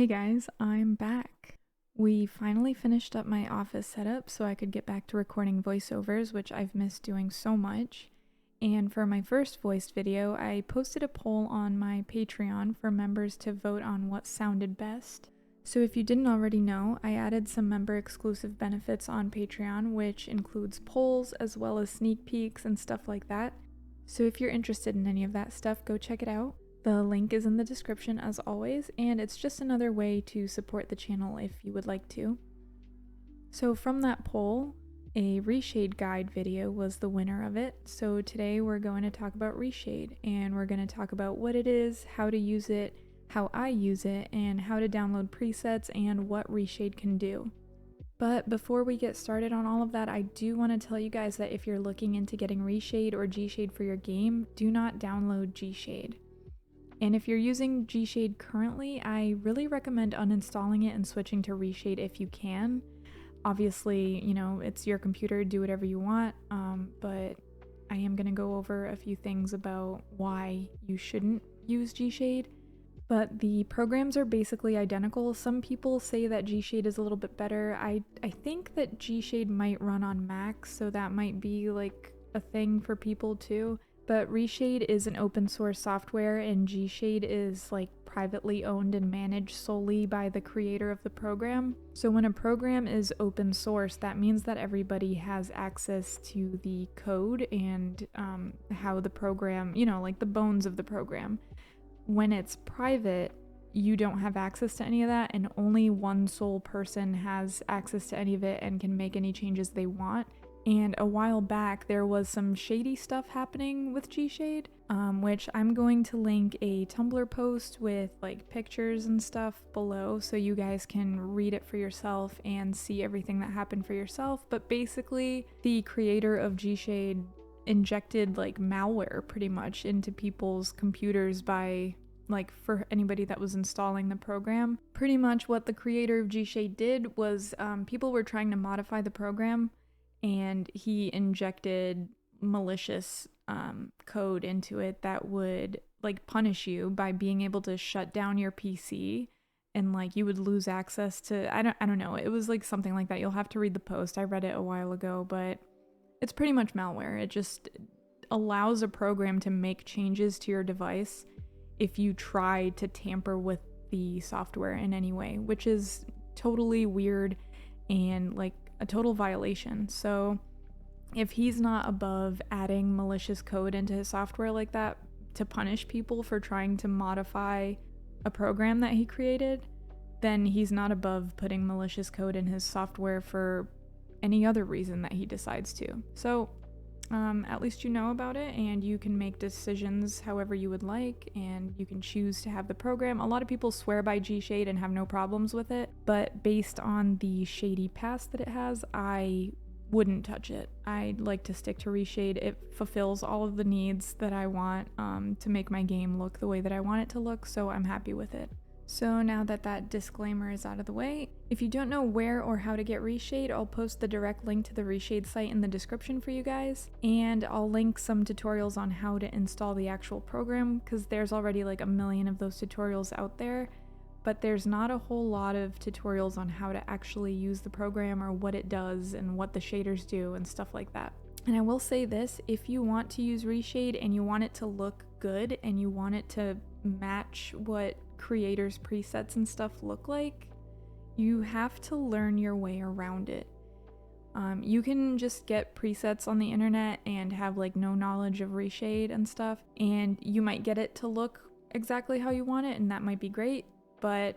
Hey guys, I'm back. We finally finished up my office setup so I could get back to recording voiceovers, which I've missed doing so much. And for my first voiced video, I posted a poll on my Patreon for members to vote on what sounded best. So if you didn't already know, I added some member exclusive benefits on Patreon, which includes polls as well as sneak peeks and stuff like that. So if you're interested in any of that stuff, go check it out. The link is in the description as always, and it's just another way to support the channel if you would like to. So from that poll, a reshade guide video was the winner of it. So today we're going to talk about reshade, and we're going to talk about what it is, how to use it, how I use it, and how to download presets and what reshade can do. But before we get started on all of that, I do want to tell you guys that if you're looking into getting reshade or Gshade for your game, do not download Gshade. And if you're using Gshade currently, I really recommend uninstalling it and switching to Reshade if you can. Obviously, you know, it's your computer, do whatever you want, but I am going to go over a few things about why you shouldn't use Gshade. But the programs are basically identical. Some people say that Gshade is a little bit better. I think that Gshade might run on Mac, so that might be like a thing for people too. But Reshade is an open source software, and Gshade is like privately owned and managed solely by the creator of the program. So when a program is open source, that means that everybody has access to the code and how the program, you know, like the bones of the program. When it's private, you don't have access to any of that, and only one sole person has access to any of it and can make any changes they want. And a while back, there was some shady stuff happening with Gshade, which I'm going to link a Tumblr post with like pictures and stuff below so you guys can read it for yourself and see everything that happened for yourself. But basically, the creator of Gshade injected like malware pretty much into people's computers by like for anybody that was installing the program. Pretty much what the creator of Gshade did was people were trying to modify the program, and he injected malicious code into it that would like punish you by being able to shut down your PC, and like you would lose access to I don't know, it was like something like that. You'll have to read the post. I read it a while ago, but it's pretty much malware. It just allows a program to make changes to your device if you try to tamper with the software in any way, which is totally weird and like a total violation. So if he's not above adding malicious code into his software like that to punish people for trying to modify a program that he created, then he's not above putting malicious code in his software for any other reason that he decides to. So at least you know about it, and you can make decisions however you would like, and you can choose to have the program. A lot of people swear by Gshade and have no problems with it, but based on the shady past that it has, I wouldn't touch it. I'd like to stick to Reshade. It fulfills all of the needs that I want to make my game look the way that I want it to look, so I'm happy with it. So now that that disclaimer is out of the way, if you don't know where or how to get Reshade, I'll post the direct link to the Reshade site in the description for you guys, and I'll link some tutorials on how to install the actual program, because there's already like a million of those tutorials out there, but there's not a whole lot of tutorials on how to actually use the program or what it does and what the shaders do and stuff like that. And I will say this, if you want to use Reshade and you want it to look good and you want it to match what creators' presets and stuff look like, you have to learn your way around it. You can just get presets on the internet and have like no knowledge of Reshade and stuff, and you might get it to look exactly how you want it, and that might be great, but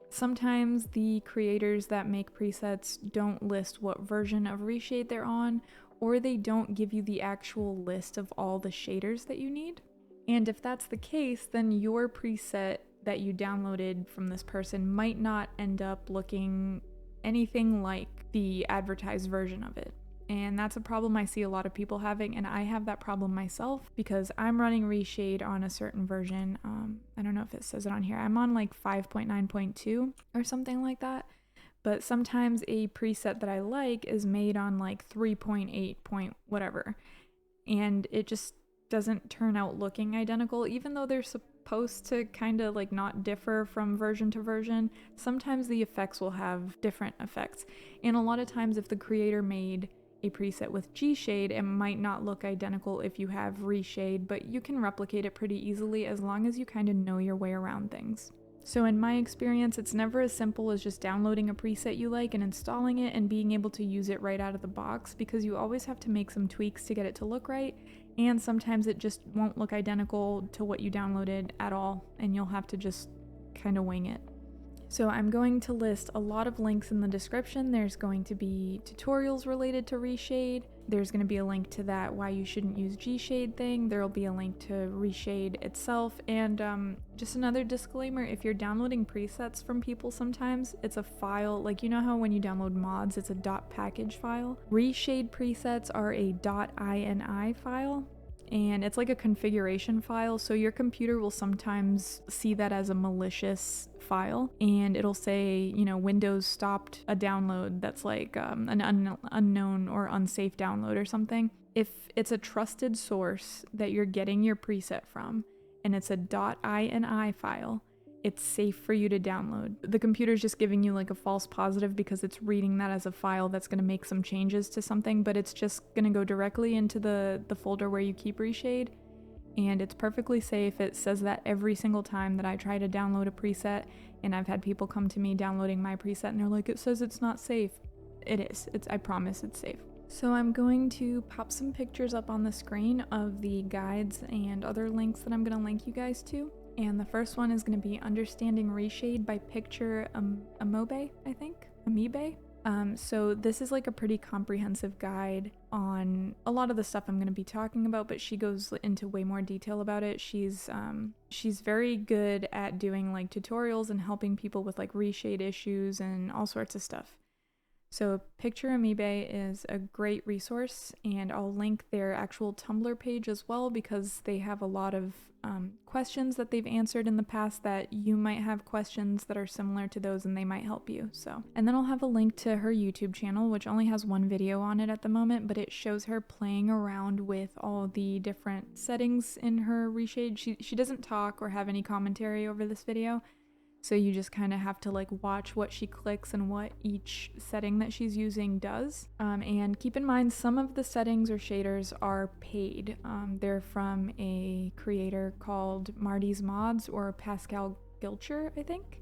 sometimes the creators that make presets don't list what version of Reshade they're on, or they don't give you the actual list of all the shaders that you need. And if that's the case, then your preset that you downloaded from this person might not end up looking anything like the advertised version of it. And that's a problem I see a lot of people having, and I have that problem myself because I'm running Reshade on a certain version. I don't know if it says it on here. I'm on like 5.9.2 or something like that. But sometimes a preset that I like is made on like 3.8 point whatever, and it just doesn't turn out looking identical, even though they're supposed to kind of like not differ from version to version. Sometimes the effects will have different effects. And a lot of times if the creator made a preset with Gshade, it might not look identical if you have Reshade, but you can replicate it pretty easily as long as you kind of know your way around things. So in my experience, it's never as simple as just downloading a preset you like and installing it and being able to use it right out of the box, because you always have to make some tweaks to get it to look right, and sometimes it just won't look identical to what you downloaded at all, and you'll have to just kind of wing it. So I'm going to list a lot of links in the description. There's going to be tutorials related to Reshade. There's going to be a link to that why you shouldn't use Gshade thing. There'll be a link to Reshade itself. And just another disclaimer, if you're downloading presets from people sometimes, it's a file, like you know how when you download mods, it's a .package file? Reshade presets are a .ini file. And it's like a configuration file, so your computer will sometimes see that as a malicious file, and it'll say, you know, Windows stopped a download that's like an unknown or unsafe download or something. If it's a trusted source that you're getting your preset from, and it's a .ini file, it's safe for you to download. The computer's just giving you like a false positive because it's reading that as a file that's going to make some changes to something, but it's just going to go directly into the folder where you keep Reshade, and it's perfectly safe. It says that every single time that I try to download a preset, and I've had people come to me downloading my preset and they're like, it says it's not safe. It is. I promise it's safe. So I'm going to pop some pictures up on the screen of the guides and other links that I'm going to link you guys to. And the first one is going to be Understanding Reshade by Picture Amoebe, I think? Amoebe? So this is like a pretty comprehensive guide on a lot of the stuff I'm going to be talking about, but she goes into way more detail about it. She's very good at doing like tutorials and helping people with like Reshade issues and all sorts of stuff. So Picture Amoebe is a great resource, and I'll link their actual Tumblr page as well, because they have a lot of questions that they've answered in the past that you might have questions that are similar to those, and they might help you. So, and then I'll have a link to her YouTube channel, which only has one video on it at the moment, but it shows her playing around with all the different settings in her Reshade. She doesn't talk or have any commentary over this video. So you just kind of have to like watch what she clicks and what each setting that she's using does. And keep in mind, some of the settings or shaders are paid. They're from a creator called Marty's Mods, or Pascal Gilcher, I think.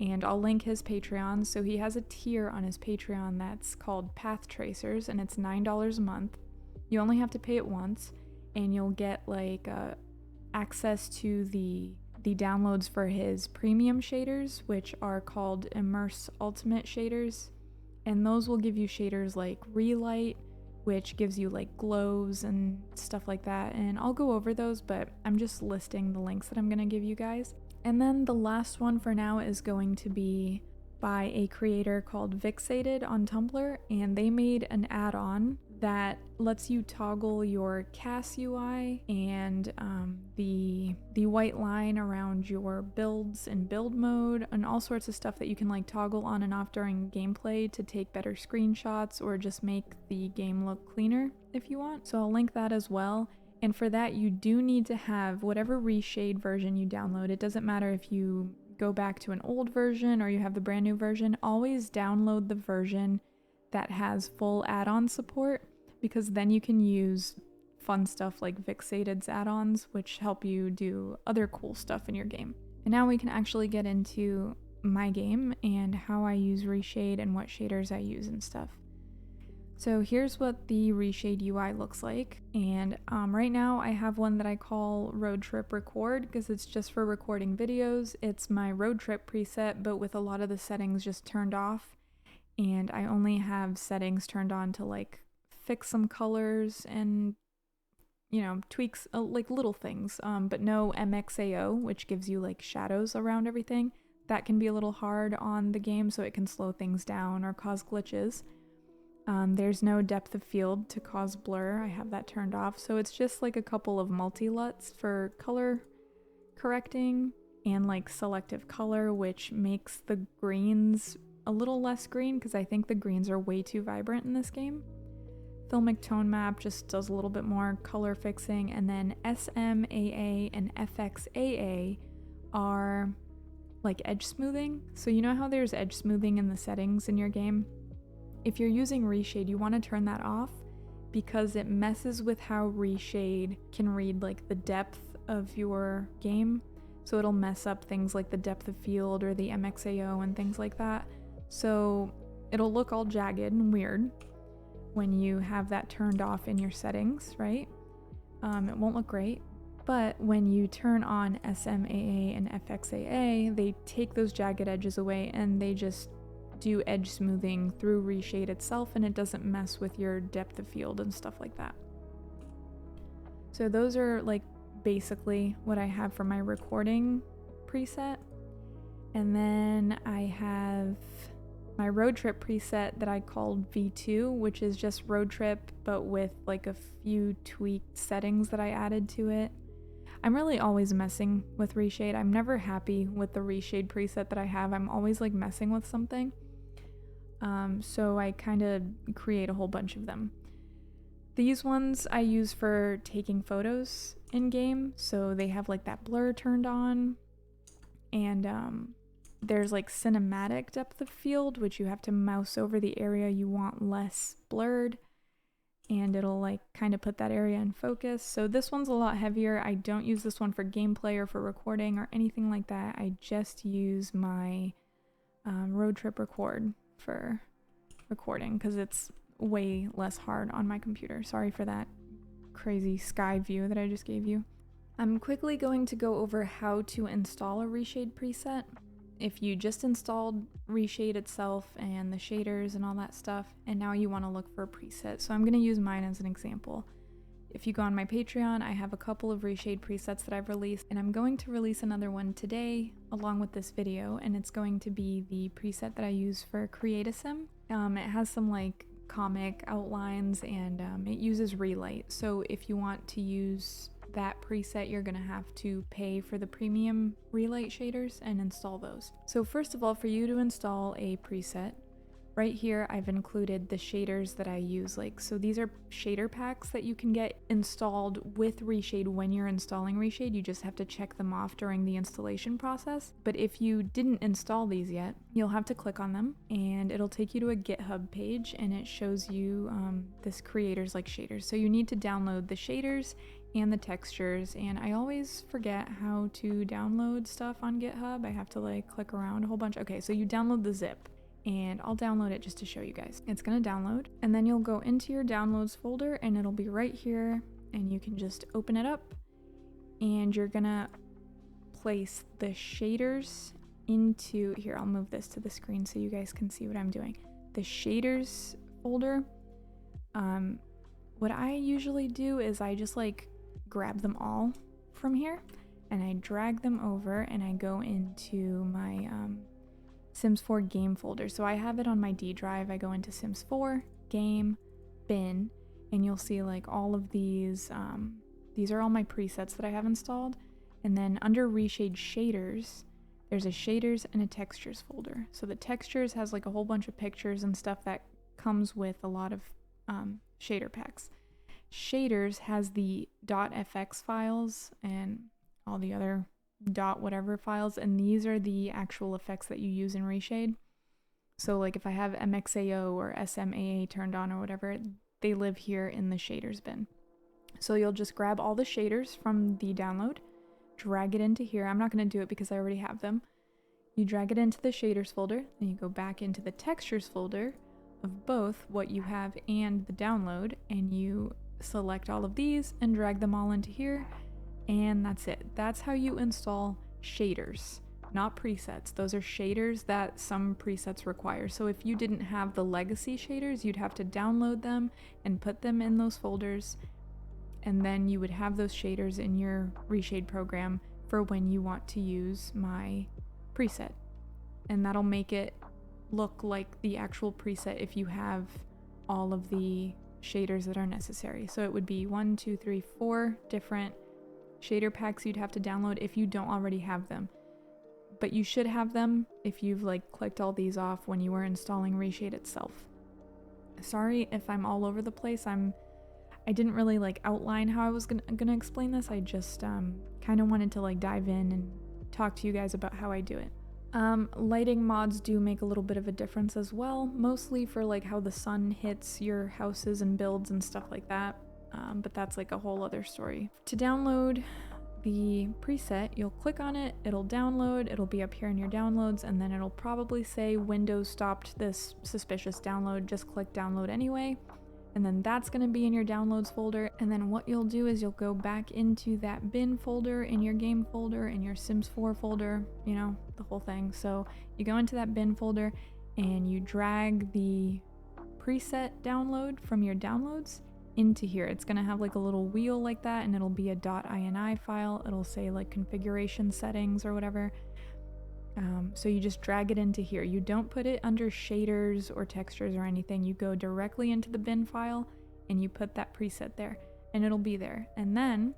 And I'll link his Patreon. So he has a tier on his Patreon that's called Path Tracers, and it's $9 a month. You only have to pay it once, and you'll get like access to the downloads for his premium shaders, which are called Immerse Ultimate shaders, and those will give you shaders like Relight, which gives you like glows and stuff like that, and I'll go over those, but I'm just listing the links that I'm going to give you guys. And then the last one for now is going to be by a creator called Gshade on Tumblr, and they made an add-on that lets you toggle your CAS UI and the white line around your builds in build mode, and all sorts of stuff that you can like toggle on and off during gameplay to take better screenshots or just make the game look cleaner if you want. So I'll link that as well. And for that, you do need to have whatever Reshade version you download. It doesn't matter if you go back to an old version or you have the brand new version. Always download the version that has full add-on support, because then you can use fun stuff like Gshaded's add-ons, which help you do other cool stuff in your game. And now we can actually get into my game and how I use Reshade and what shaders I use and stuff. So here's what the Reshade UI looks like, and right now I have one that I call Road Trip Record, because it's just for recording videos. It's my road trip preset, but with a lot of the settings just turned off, and I only have settings turned on to like fix some colors and, you know, tweaks like little things, but no MXAO, which gives you like shadows around everything. That can be a little hard on the game, so it can slow things down or cause glitches. There's no depth of field to cause blur. I have that turned off, so it's just like a couple of multi-LUTs for color correcting and like selective color, which makes the greens a little less green, because I think the greens are way too vibrant in this game. Filmic Tone Map just does a little bit more color fixing, and then SMAA and FXAA are like edge smoothing. So you know how there's edge smoothing in the settings in your game? If you're using Reshade, you want to turn that off because it messes with how Reshade can read like the depth of your game. So it'll mess up things like the depth of field or the MXAO and things like that. So it'll look all jagged and weird when you have that turned off in your settings, right? It won't look great. But when you turn on SMAA and FXAA, they take those jagged edges away and they just do edge smoothing through Reshade itself, and it doesn't mess with your depth of field and stuff like that. So those are like basically what I have for my recording preset. And then I have my road trip preset that I called V2, which is just road trip but with like a few tweaked settings that I added to it. I'm really always messing with Reshade. I'm never happy with the Reshade preset that I have. I'm always like messing with something. So I kind of create a whole bunch of them. These ones I use for taking photos in game, so they have like that blur turned on, and there's like cinematic depth of field, which you have to mouse over the area you want less blurred, and it'll like kind of put that area in focus. So this one's a lot heavier. I don't use this one for gameplay or for recording or anything like that. I just use my road trip record for recording because it's way less hard on my computer. Sorry for that crazy sky view that I just gave you. I'm quickly going to go over how to install a Reshade preset. If you just installed Reshade itself and the shaders and all that stuff, and now you want to look for a preset. So I'm going to use mine as an example. If you go on my Patreon, I have a couple of Reshade presets that I've released, and I'm going to release another one today along with this video, and it's going to be the preset that I use for Create a Sim. It has some like comic outlines, and it uses Relight. So if you want to use that preset, you're gonna have to pay for the premium Relight shaders and install those. So first of all, for you to install a preset, right here I've included the shaders that I use. Like, so these are shader packs that you can get installed with Reshade when you're installing Reshade. You just have to check them off during the installation process. But if you didn't install these yet, you'll have to click on them and it'll take you to a GitHub page, and it shows you this creators like shaders. So you need to download the shaders and the textures, and I always forget how to download stuff on GitHub. I have to like click around a whole bunch. Okay, so you download the zip, and I'll download it just to show you guys. It's gonna download, and then you'll go into your downloads folder and it'll be right here, and you can just open it up, and you're gonna place the shaders into here. I'll move this to the screen so you guys can see what I'm doing. The shaders folder, what I usually do is I just like grab them all from here and I drag them over, and I go into my Sims 4 game folder. So I have it on my D drive. I go into Sims 4, game, bin, and you'll see like all of these are all my presets that I have installed. And then under Reshade shaders, there's a shaders and a textures folder. So the textures has like a whole bunch of pictures and stuff that comes with a lot of shader packs. Shaders has the .fx files and all the other .whatever files, and these are the actual effects that you use in Reshade. So like if I have MXAO or SMAA turned on or whatever, they live here in the shaders bin. So you'll just grab all the shaders from the download, drag it into here. I'm not going to do it because I already have them. You drag it into the shaders folder, then you go back into the textures folder of both what you have and the download, and you select all of these and drag them all into here, and that's it. That's how you install shaders, not presets. Those are shaders that some presets require. So if you didn't have the legacy shaders, you'd have to download them and put them in those folders, and then you would have those shaders in your Reshade program for when you want to use my preset, and that'll make it look like the actual preset if you have all of the shaders that are necessary. So it would be 1, 2, 3, 4 different shader packs you'd have to download if you don't already have them. But you should have them if you've like clicked all these off when you were installing Reshade itself. Sorry if I'm all over the place. I didn't really like outline how I was gonna explain this. I just kind of wanted to like dive in and talk to you guys about how I do it. Lighting mods do make a little bit of a difference as well, mostly for like how the sun hits your houses and builds and stuff like that, but that's like a whole other story. To download the preset, you'll click on it, it'll download, it'll be up here in your downloads, and then it'll probably say Windows stopped this suspicious download, just click download anyway. And then that's going to be in your downloads folder. And then what you'll do is you'll go back into that bin folder, in your game folder, in your Sims 4 folder, you know, the whole thing. So you go into that bin folder and you drag the preset download from your downloads into here. It's going to have like a little wheel like that, and it'll be a .ini file. It'll say like configuration settings or whatever. So you just drag it into here. You don't put it under shaders or textures or anything. You go directly into the bin file and you put that preset there, and it'll be there. And then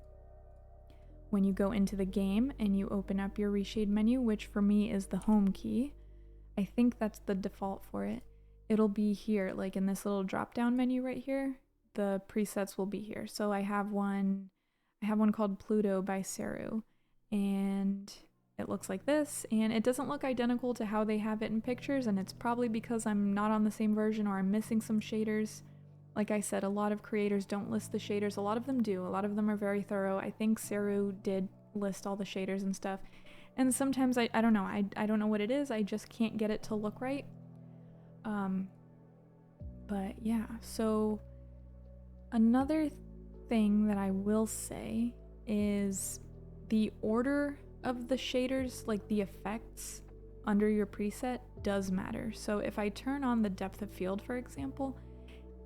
when you go into the game and you open up your Reshade menu, which for me is the home key, I think that's the default for it. It'll be here, like in this little drop down menu right here. The presets will be here. So I have one called Pluto by Saru, and it looks like this, and it doesn't look identical to how they have it in pictures, and it's probably because I'm not on the same version or I'm missing some shaders. Like I said, a lot of creators don't list the shaders. A lot of them do. A lot of them are very thorough. I think Saru did list all the shaders and stuff. And sometimes I don't know. I don't know what it is. I just can't get it to look right. But yeah, so another thing that I will say is the order of the shaders, like the effects under your preset, does matter. So if I turn on the depth of field, for example,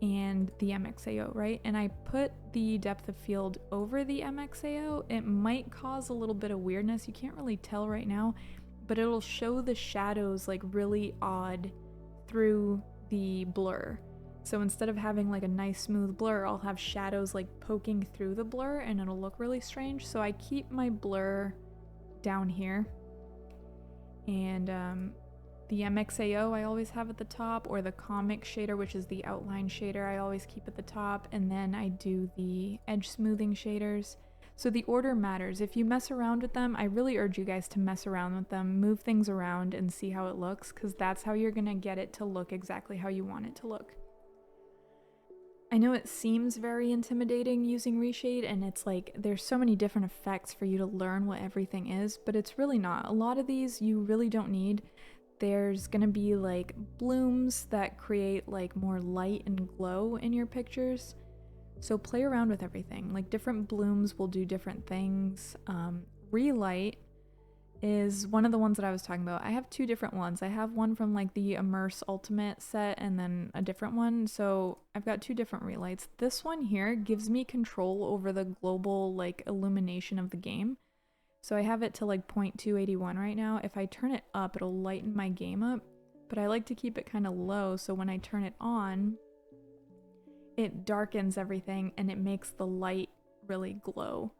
and the MXAO, right, and I put the depth of field over the MXAO, it might cause a little bit of weirdness. You can't really tell right now, but it'll show the shadows like really odd through the blur. So instead of having like a nice smooth blur, I'll have shadows like poking through the blur, and it'll look really strange. So I keep my blur down here, and the MXAO I always have at the top, or the comic shader, which is the outline shader, I always keep at the top, and then I do the edge smoothing shaders. So the order matters. If you mess around with them, I really urge you guys to mess around with them, move things around and see how it looks, because that's how you're gonna get it to look exactly how you want it to look. I know it seems very intimidating using Reshade, and it's like there's so many different effects for you to learn what everything is, but it's really not. A lot of these you really don't need. There's gonna be like blooms that create like more light and glow in your pictures. So play around with everything. Like different blooms will do different things. Relight is one of the ones that I was talking about. I have two different ones. I have one from like the Immerse Ultimate set and then a different one. So I've got two different relights. This one here gives me control over the global like illumination of the game. So I have it to like 0.281 right now. If I turn it up, it'll lighten my game up, but I like to keep it kind of low. So when I turn it on, it darkens everything and it makes the light really glow.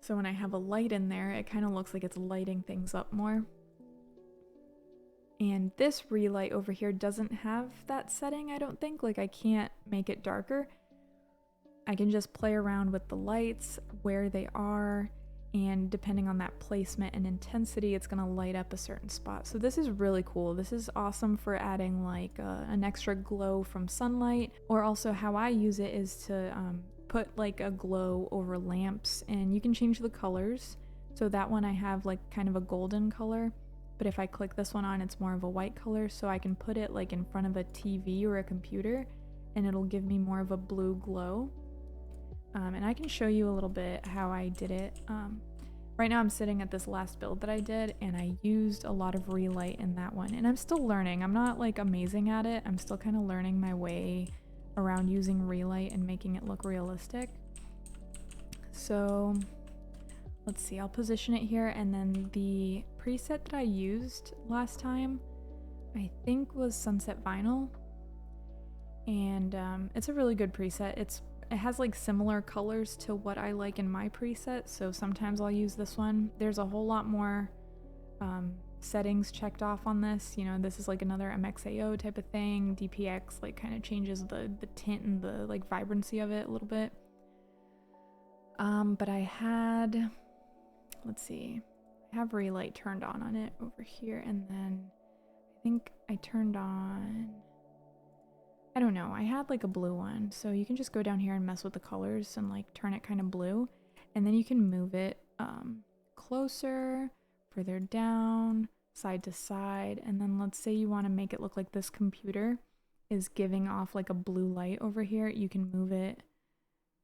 So when I have a light in there, it kind of looks like it's lighting things up more. And this relight over here doesn't have that setting, I don't think. Like I can't make it darker. I can just play around with the lights, where they are, and depending on that placement and intensity, it's gonna light up a certain spot. So this is really cool. This is awesome for adding like an extra glow from sunlight, or also how I use it is to put like a glow over lamps, and you can change the colors. So that one I have like kind of a golden color, but if I click this one on, it's more of a white color. So I can put it like in front of a TV or a computer and it'll give me more of a blue glow. And I can show you a little bit how I did it. Right now I'm sitting at this last build that I did, and I used a lot of relight in that one, and I'm still learning. I'm not like amazing at it. I'm still kind of learning my way around using relight and making it look realistic. So let's see, I'll position it here, and then the preset that I used last time I think was Sunset Vinyl, and it's a really good preset. It has like similar colors to what I like in my preset, so sometimes I'll use this one. There's a whole lot more settings checked off on this. You know, this is like another MXAO type of thing. DPX like kind of changes the tint and the like vibrancy of it a little bit. But I had, let's see, I have Relight turned on it over here, and then I think I turned on, I don't know, I had like a blue one, so you can just go down here and mess with the colors and like turn it kind of blue, and then you can move it closer, further down, side to side, and then let's say you want to make it look like this computer is giving off like a blue light over here. You can move it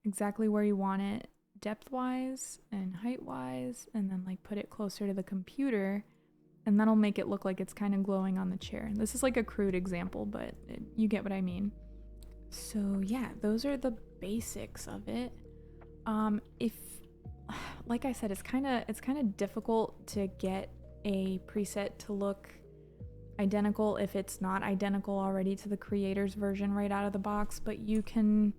exactly where you want it, depth-wise and height-wise, and then like put it closer to the computer, and that'll make it look like it's kind of glowing on the chair. This is like a crude example, but you get what I mean. So yeah, those are the basics of it. If, like I said, it's kind of difficult to get a preset to look identical if it's not identical already to the creator's version right out of the box, but you can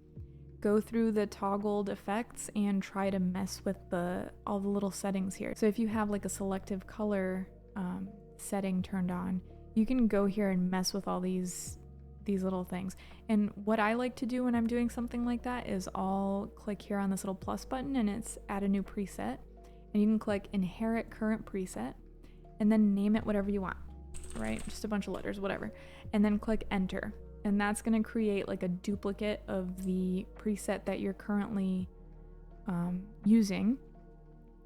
go through the toggled effects and try to mess with all the little settings here. So if you have like a selective color setting turned on, you can go here and mess with all these little things. And what I like to do when I'm doing something like that is I'll click here on this little plus button, and it's add a new preset, and you can click inherit current preset and then name it whatever you want, right? Just a bunch of letters, whatever, and then click enter. And that's going to create like a duplicate of the preset that you're currently using,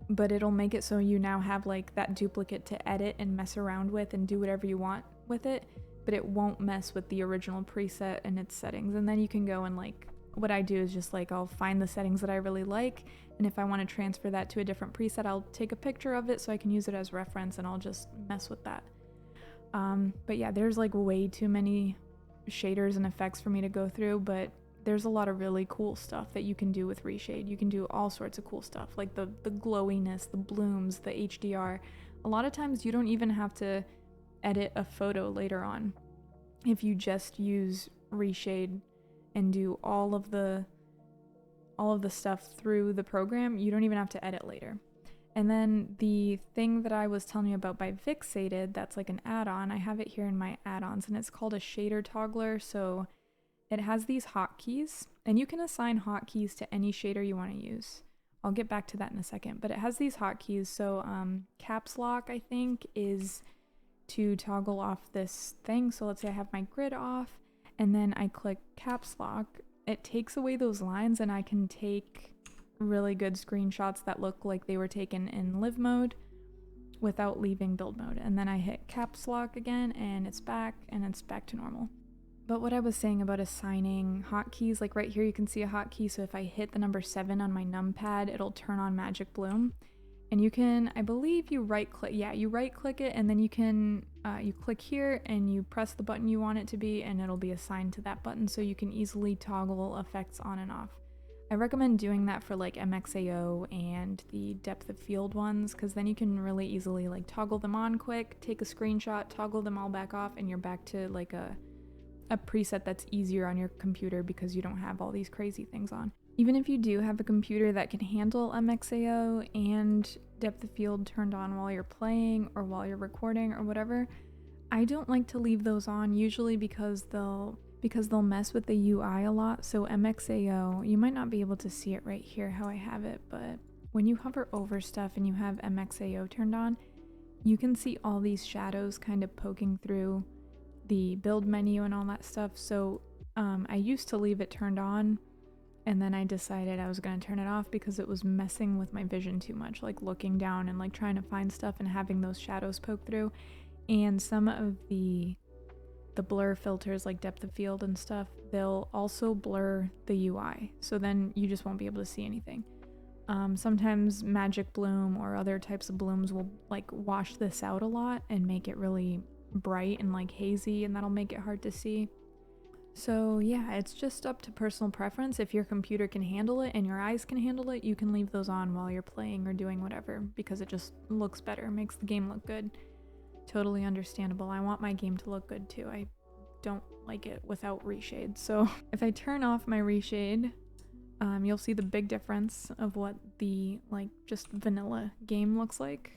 but it'll make it so you now have like that duplicate to edit and mess around with and do whatever you want with it, but it won't mess with the original preset and its settings. And then you can go and like, what I do is just like, I'll find the settings that I really like, and if I want to transfer that to a different preset, I'll take a picture of it so I can use it as reference, and I'll just mess with that. But yeah, there's like way too many shaders and effects for me to go through, but there's a lot of really cool stuff that you can do with Reshade. You can do all sorts of cool stuff, like the glowiness, the blooms, the HDR. A lot of times you don't even have to edit a photo later on. If you just use Reshade and do all of the stuff through the program, you don't even have to edit later. And then the thing that I was telling you about by Gshade, that's like an add-on. I have it here in my add-ons, and it's called a shader toggler. So it has these hotkeys, and you can assign hotkeys to any shader you want to use. I'll get back to that in a second, but it has these hotkeys. So caps lock, I think, is to toggle off this thing. So let's say I have my grid off, and then I click caps lock. It takes away those lines, and I can take really good screenshots that look like they were taken in live mode without leaving build mode. And then I hit caps lock again, and it's back to normal. But what I was saying about assigning hotkeys, like right here you can see a hotkey, so if I hit the number 7 on my numpad, it'll turn on Magic Bloom. And you can, I believe you right click it, and then you can you click here and you press the button you want it to be, and it'll be assigned to that button, so you can easily toggle effects on and off. I recommend doing that for like MXAO and the depth of field ones, because then you can really easily like toggle them on quick, take a screenshot, toggle them all back off, and you're back to like a preset that's easier on your computer because you don't have all these crazy things on. Even if you do have a computer that can handle MXAO and depth of field turned on while you're playing or while you're recording or whatever, I don't like to leave those on, usually because they'll mess with the UI a lot. So MXAO, you might not be able to see it right here how I have it, but when you hover over stuff and you have MXAO turned on, you can see all these shadows kind of poking through the build menu and all that stuff. So I used to leave it turned on, and then I decided I was going to turn it off because it was messing with my vision too much, like looking down and like trying to find stuff and having those shadows poke through. And some of the blur filters like depth of field and stuff, they'll also blur the UI, so then you just won't be able to see anything. Sometimes Magic Bloom or other types of blooms will like wash this out a lot and make it really bright and like hazy, and that'll make it hard to see. So yeah, it's just up to personal preference. If your computer can handle it and your eyes can handle it, you can leave those on while you're playing or doing whatever, because it just looks better, makes the game look good. Totally understandable. I want my game to look good too. I don't like it without reshade. So if I turn off my reshade, you'll see the big difference of what the like just vanilla game looks like,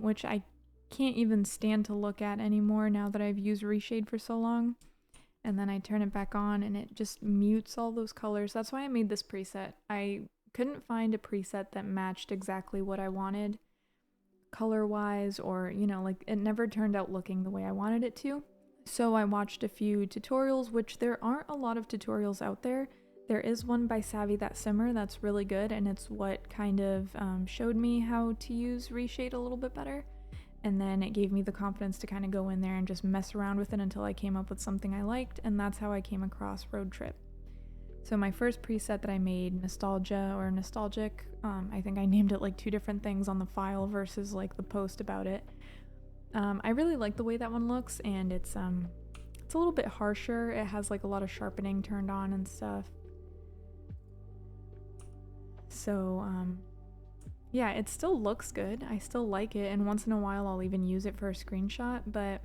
which I can't even stand to look at anymore now that I've used Reshade for so long. And then I turn it back on and it just mutes all those colors. That's why I made this preset. I couldn't find a preset that matched exactly what I wanted color-wise, or, you know, like, it never turned out looking the way I wanted it to. So I watched a few tutorials, which there aren't a lot of tutorials out there. There is one by Savvy That Simmer that's really good, and it's what kind of showed me how to use Reshade a little bit better. And then it gave me the confidence to kind of go in there and just mess around with it until I came up with something I liked, and that's how I came across Road Trip. So my first preset that I made, Nostalgia or Nostalgic, I think I named it like 2 different things on the file versus like the post about it. I really like the way that one looks, and it's a little bit harsher. It has like a lot of sharpening turned on and stuff. So yeah, it still looks good. I still like it, and once in a while I'll even use it for a screenshot, but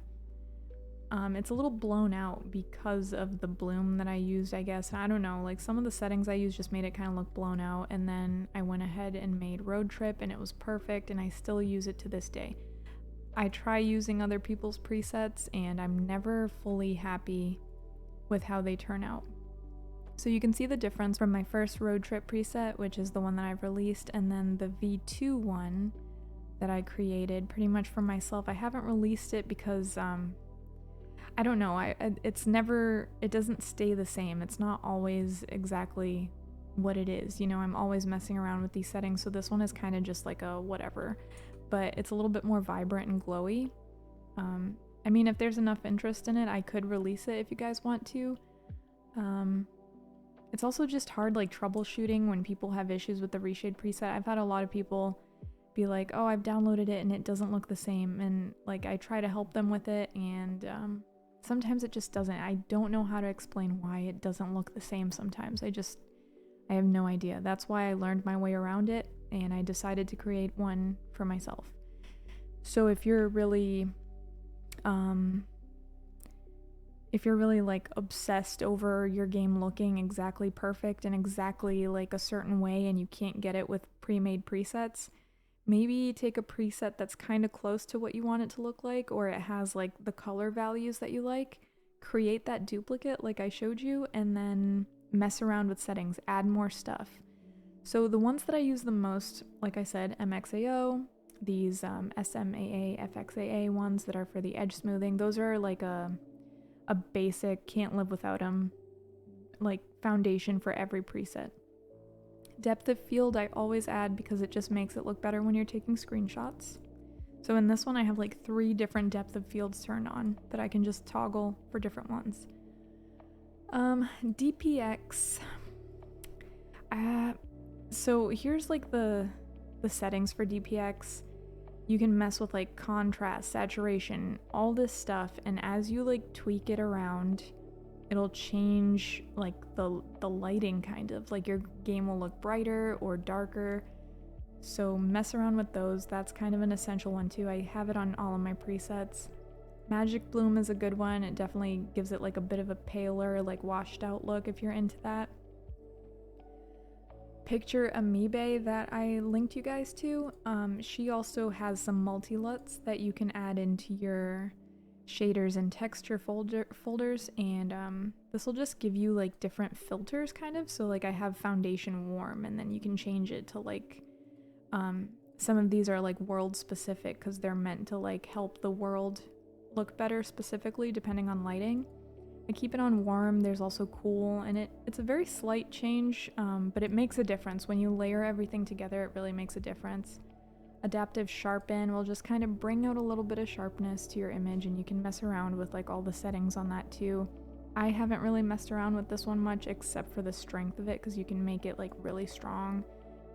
it's a little blown out because of the bloom that I used, I guess. I don't know, like some of the settings I used just made it kind of look blown out, and then I went ahead and made Road Trip and it was perfect, and I still use it to this day. I try using other people's presets and I'm never fully happy with how they turn out. So you can see the difference from my first Road Trip preset, which is the one that I've released, and then the V2 one that I created pretty much for myself. I haven't released it because I don't know, it doesn't stay the same. It's not always exactly what it is, you know. I'm always messing around with these settings, so this one is kind of just like a whatever, but it's a little bit more vibrant and glowy. I mean, if there's enough interest in it, I could release it if you guys want to. It's also just hard, like, troubleshooting when people have issues with the Reshade preset. I've had a lot of people be like, oh, I've downloaded it and it doesn't look the same, and like I try to help them with it, and sometimes it just doesn't. I don't know how to explain why it doesn't look the same sometimes. I have no idea. That's why I learned my way around it, and I decided to create one for myself. So if you're really like obsessed over your game looking exactly perfect and exactly like a certain way, and you can't get it with pre-made presets, maybe take a preset that's kind of close to what you want it to look like, or it has like the color values that you like, create that duplicate like I showed you, and then mess around with settings, add more stuff. So the ones that I use the most, like I said, MXAO, these SMAA, FXAA ones that are for the edge smoothing, those are like a basic, can't live without them, like foundation for every preset. Depth of field I always add because it just makes it look better when you're taking screenshots. So in this one I have like 3 different depth of fields turned on that I can just toggle for different ones. DPX. So here's like the settings for DPX. You can mess with like contrast, saturation, all this stuff, and as you like tweak it around, it'll change like the lighting, kind of like your game will look brighter or darker. So mess around with those. That's kind of an essential one too. I have it on all of my presets. Magic Bloom is a good one. It definitely gives it like a bit of a paler, like washed out look if you're into that. Picture Amoeba that I linked you guys to. She also has some multi-LUTs that you can add into your shaders and texture folders, and this will just give you like different filters kind of. So like I have foundation warm, and then you can change it to like some of these are like world specific because they're meant to like help the world look better specifically depending on lighting. I keep it on warm. There's also cool, and it's a very slight change, but it makes a difference. When you layer everything together, it really makes a difference. Adaptive Sharpen will just kind of bring out a little bit of sharpness to your image, and you can mess around with like all the settings on that too. I haven't really messed around with this one much except for the strength of it, because you can make it like really strong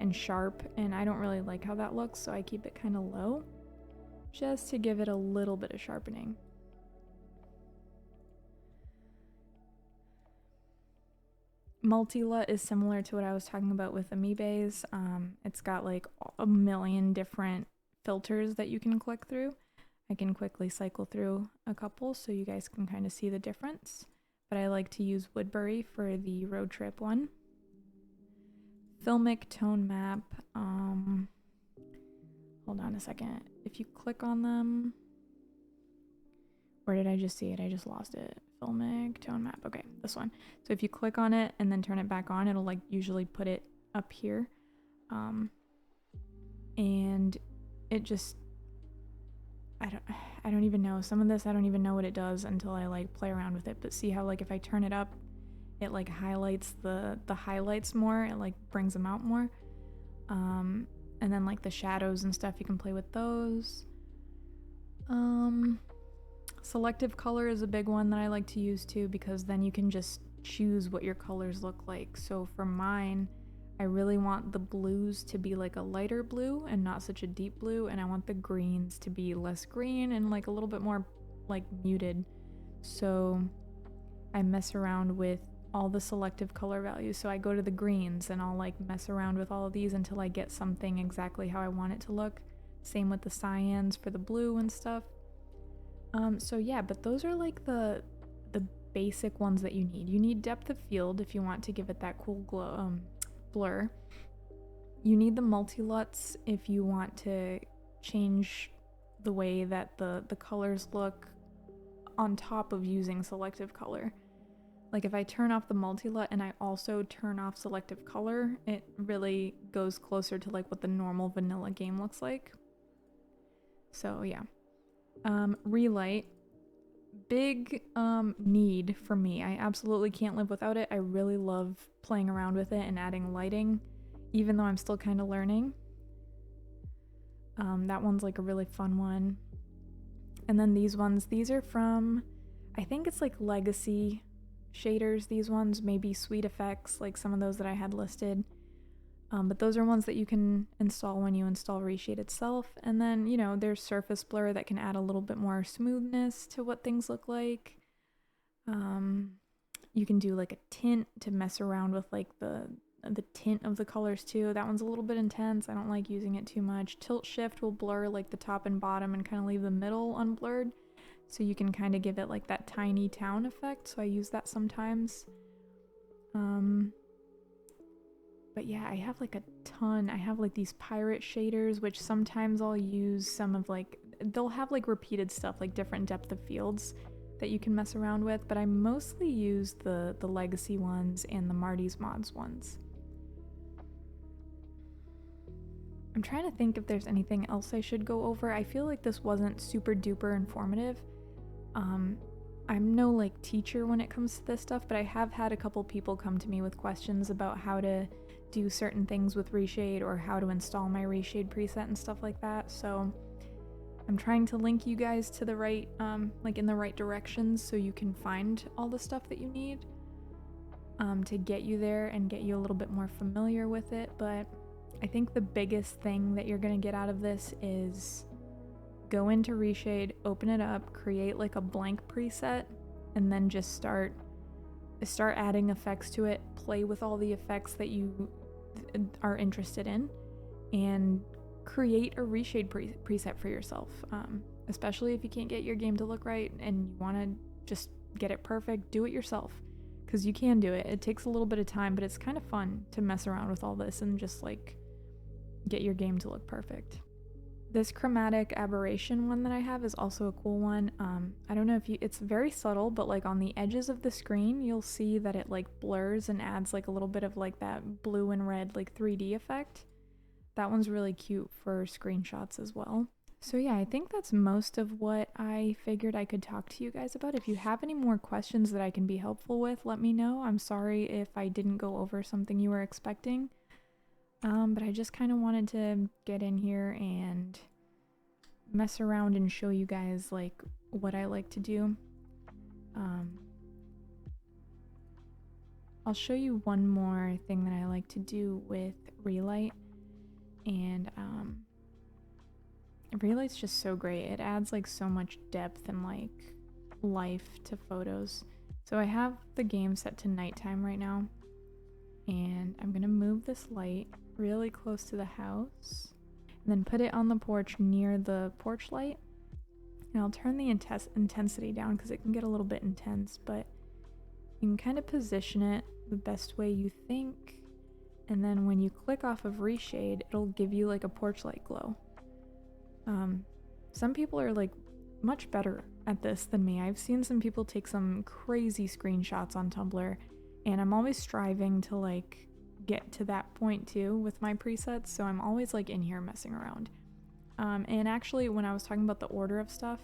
and sharp, and I don't really like how that looks, so I keep it kind of low just to give it a little bit of sharpening. Multi-LUT is similar to what I was talking about with Amoebas. It's got like a million different filters that you can click through. I can quickly cycle through a couple so you guys can kind of see the difference. But I like to use Woodbury for the Road Trip one. Filmic Tone Map. hold on a second. If you click on them, where did I just see it? I just lost it. Filmic, tone map. Okay, this one. So if you click on it and then turn it back on, it'll like usually put it up here. And it just, I don't even know. Some of this, I don't even know what it does until I like play around with it. But see how like if I turn it up, it like highlights the highlights more. It like brings them out more. And then like the shadows and stuff, you can play with those. Selective color is a big one that I like to use too, because then you can just choose what your colors look like. So for mine, I really want the blues to be like a lighter blue and not such a deep blue, and I want the greens to be less green and like a little bit more like muted. So I mess around with all the selective color values. So I go to the greens and I'll like mess around with all of these until I get something exactly how I want it to look. Same with the cyans for the blue and stuff. So yeah, but those are like the basic ones that you need. You need depth of field if you want to give it that cool glow, blur. You need the multi-LUTs if you want to change the way that the colors look on top of using selective color. Like if I turn off the multi-LUT and I also turn off selective color, it really goes closer to like what the normal vanilla game looks like. So yeah. Relight, big need for me. I absolutely can't live without it. I really love playing around with it and adding lighting, even though I'm still kind of learning. That one's like a really fun one. And then these ones, these are from, I think it's like Legacy shaders, these ones, maybe Sweet Effects, like some of those that I had listed. But those are ones that you can install when you install Reshade itself. And then, you know, there's Surface Blur that can add a little bit more smoothness to what things look like. You can do like a tint to mess around with like the tint of the colors too. That one's a little bit intense. I don't like using it too much. Tilt Shift will blur like the top and bottom and kind of leave the middle unblurred. So you can kind of give it like that tiny town effect. So I use that sometimes. But yeah, I have like a ton. I have like these pirate shaders, which sometimes I'll use some of like, they'll have like repeated stuff, like different depth of fields that you can mess around with, but I mostly use the Legacy ones and the Marty's Mods ones. I'm trying to think if there's anything else I should go over. I feel like this wasn't super duper informative. I'm no like teacher when it comes to this stuff, but I have had a couple people come to me with questions about how to do certain things with Reshade or how to install my Reshade preset and stuff like that. So I'm trying to link you guys to the right, like in the right directions so you can find all the stuff that you need to get you there and get you a little bit more familiar with it. But I think the biggest thing that you're gonna get out of this is go into Reshade, open it up, create like a blank preset, and then just start adding effects to it, play with all the effects that you are interested in, and create a Reshade preset for yourself. Especially if you can't get your game to look right and you want to just get it perfect, do it yourself, because you can do it. It takes a little bit of time, but it's kind of fun to mess around with all this and just like get your game to look perfect. This chromatic aberration one that I have is also a cool one. I don't know if it's very subtle, but like on the edges of the screen, you'll see that it like blurs and adds like a little bit of like that blue and red like 3D effect. That one's really cute for screenshots as well. So yeah, I think that's most of what I figured I could talk to you guys about. If you have any more questions that I can be helpful with, let me know. I'm sorry if I didn't go over something you were expecting. But I just kind of wanted to get in here and mess around and show you guys like what I like to do. I'll show you one more thing that I like to do with Relight, and Relight's just so great. It adds like so much depth and like life to photos. So I have the game set to nighttime right now, and I'm gonna move this light really close to the house and then put it on the porch near the porch light, and I'll turn the intensity down because it can get a little bit intense, but you can kind of position it the best way you think, and then when you click off of Reshade, it'll give you like a porch light glow. Some people are like much better at this than me. I've seen some people take some crazy screenshots on Tumblr, and I'm always striving to like get to that point too with my presets, so I'm always like in here messing around. And actually, when I was talking about the order of stuff,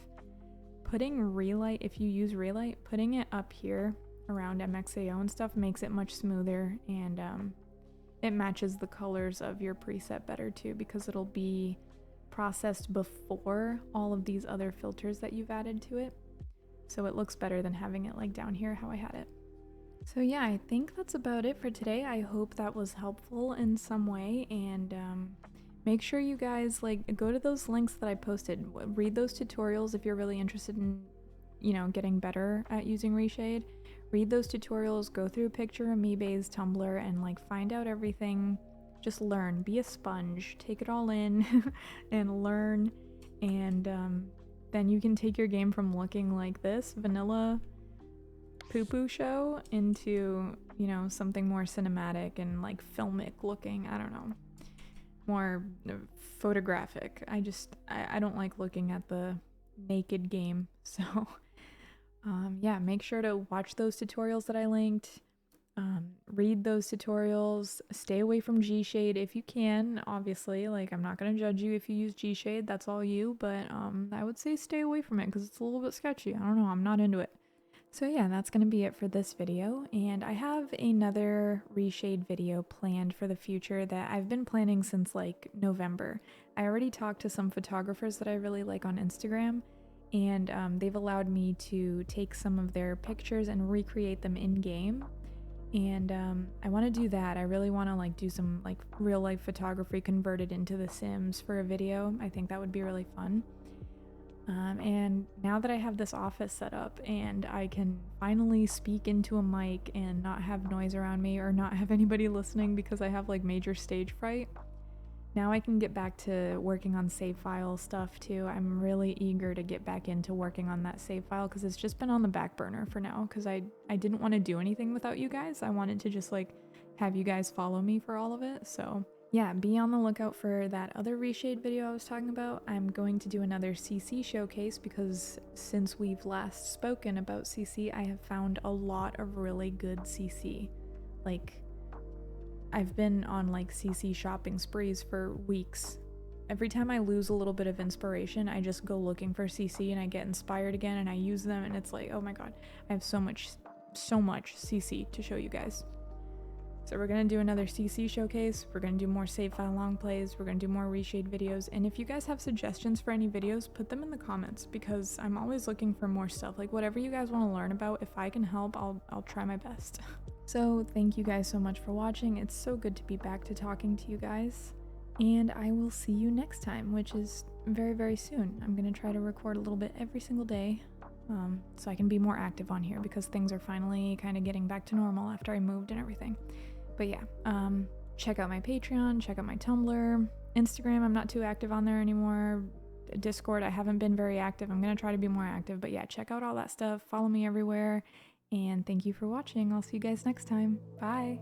putting Relight, if you use Relight, putting it up here around MXAO and stuff makes it much smoother, and it matches the colors of your preset better too, because it'll be processed before all of these other filters that you've added to it. So it looks better than having it like down here how I had it. So yeah, I think that's about it for today. I hope that was helpful in some way, and make sure you guys like go to those links that I posted. Read those tutorials if you're really interested in, you know, getting better at using Reshade. Read those tutorials, go through Picture Amoeba's Tumblr, and like find out everything. Just learn, be a sponge, take it all in and learn, and then you can take your game from looking like this vanilla poo-poo show into, you know, something more cinematic and like filmic looking. I don't know, more photographic. I don't like looking at the naked game, so yeah, make sure to watch those tutorials that I linked. Read those tutorials, stay away from Gshade if you can, obviously. Like, I'm not gonna judge you if you use Gshade, that's all you, but I would say stay away from it because it's a little bit sketchy. I don't know, I'm not into it. So yeah, that's gonna be it for this video, and I have another Reshade video planned for the future that I've been planning since like November. I already talked to some photographers that I really like on Instagram, and they've allowed me to take some of their pictures and recreate them in-game. And I want to do that. I really want to like do some like real life photography converted into The Sims for a video. I think that would be really fun. And now that I have this office set up and I can finally speak into a mic and not have noise around me or not have anybody listening because I have like major stage fright, now I can get back to working on save file stuff too. I'm really eager to get back into working on that save file because it's just been on the back burner for now because I didn't want to do anything without you guys. I wanted to just like have you guys follow me for all of it. So yeah, be on the lookout for that other Reshade video I was talking about. I'm going to do another CC showcase because since we've last spoken about CC, I have found a lot of really good CC. Like, I've been on like CC shopping sprees for weeks. Every time I lose a little bit of inspiration, I just go looking for CC and I get inspired again and I use them, and it's like, oh my god, I have so much CC to show you guys. So we're gonna do another CC showcase, we're gonna do more save file long plays, we're gonna do more Reshade videos, and if you guys have suggestions for any videos, put them in the comments because I'm always looking for more stuff. Like whatever you guys want to learn about, if I can help, I'll try my best. So thank you guys so much for watching. It's so good to be back to talking to you guys, and I will see you next time, which is very, very soon. I'm gonna try to record a little bit every single day, so I can be more active on here because things are finally kind of getting back to normal after I moved and everything. But yeah, check out my Patreon, check out my Tumblr, Instagram, I'm not too active on there anymore. Discord, I haven't been very active. I'm gonna try to be more active, but yeah, check out all that stuff, follow me everywhere, and thank you for watching. I'll see you guys next time. Bye!